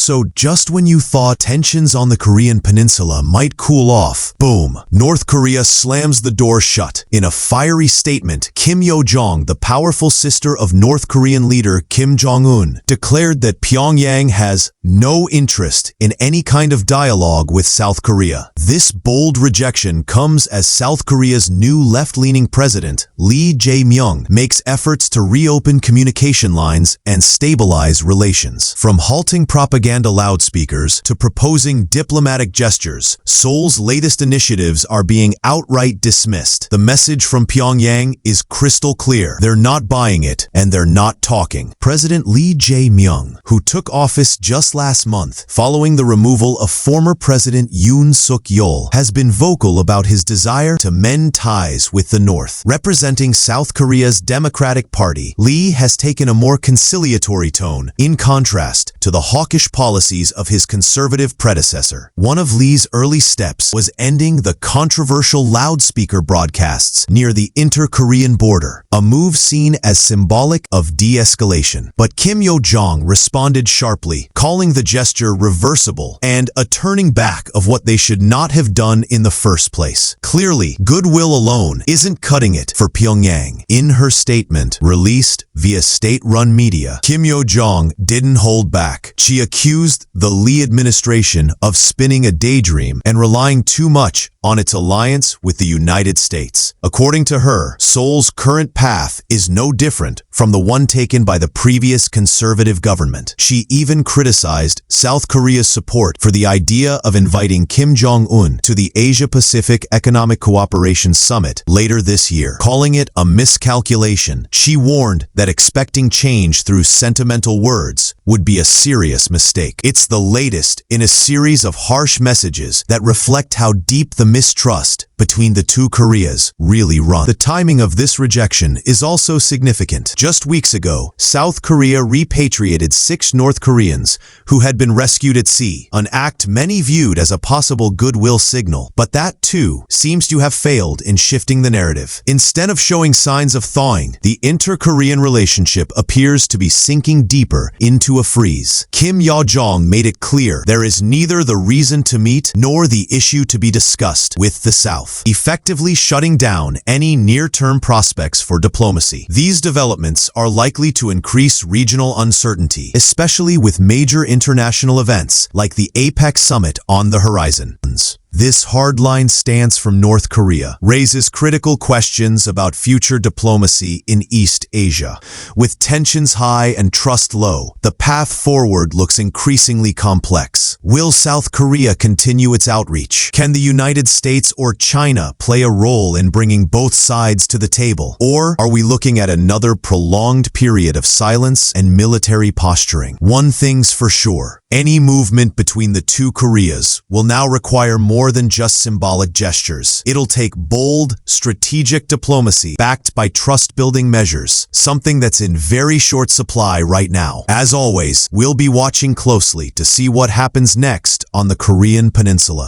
So just when you thought tensions on the Korean peninsula might cool off, boom, North Korea slams the door shut. In a fiery statement, Kim Yo-jong, the powerful sister of North Korean leader Kim Jong-un, declared that Pyongyang has no interest in any kind of dialogue with South Korea. This bold rejection comes as South Korea's new left-leaning president, Lee Jae-myung, makes efforts to reopen communication lines and stabilize relations. From halting propaganda loudspeakers to proposing diplomatic gestures, Seoul's latest initiatives are being outright dismissed. The message from Pyongyang is crystal clear. They're not buying it, and they're not talking. President Lee Jae-myung, who took office just last month following the removal of former President Yoon Suk-yeol, has been vocal about his desire to mend ties with the North. Representing South Korea's Democratic Party, Lee has taken a more conciliatory tone, in contrast to the hawkish policies of his conservative predecessor. One of Lee's early steps was ending the controversial loudspeaker broadcasts near the inter-Korean border, a move seen as symbolic of de-escalation. But Kim Yo-jong responded sharply, calling the gesture reversible and a turning back of what they should not have done in the first place. Clearly, goodwill alone isn't cutting it for Pyongyang. In her statement, released via state-run media, Kim Yo-jong didn't hold back. She accused the Lee administration of spinning a daydream and relying too much on its alliance with the United States. According to her, Seoul's current path is no different from the one taken by the previous conservative government. She even criticized South Korea's support for the idea of inviting Kim Jong-un to the Asia-Pacific Economic Cooperation Summit later this year, calling it a miscalculation. She warned that expecting change through sentimental words would be a serious mistake. It's the latest in a series of harsh messages that reflect how deep the mistrust between the two Koreas really run. The timing of this rejection is also significant. Just weeks ago, South Korea repatriated 6 North Koreans who had been rescued at sea, an act many viewed as a possible goodwill signal. But that, too, seems to have failed in shifting the narrative. Instead of showing signs of thawing, the inter-Korean relationship appears to be sinking deeper into a freeze. Kim Yo-jong made it clear there is neither the reason to meet nor the issue to be discussed with the South, effectively shutting down any near-term prospects for diplomacy. These developments are likely to increase regional uncertainty, especially with major international events like the APEC summit on the horizon. This hardline stance from North Korea raises critical questions about future diplomacy in East Asia. With tensions high and trust low, the path forward looks increasingly complex. Will South Korea continue its outreach? Can the United States or China play a role in bringing both sides to the table? Or are we looking at another prolonged period of silence and military posturing? One thing's for sure. Any movement between the two Koreas will now require more than just symbolic gestures. It'll take bold, strategic diplomacy backed by trust-building measures, something that's in very short supply right now. As always, we'll be watching closely to see what happens next on the Korean Peninsula.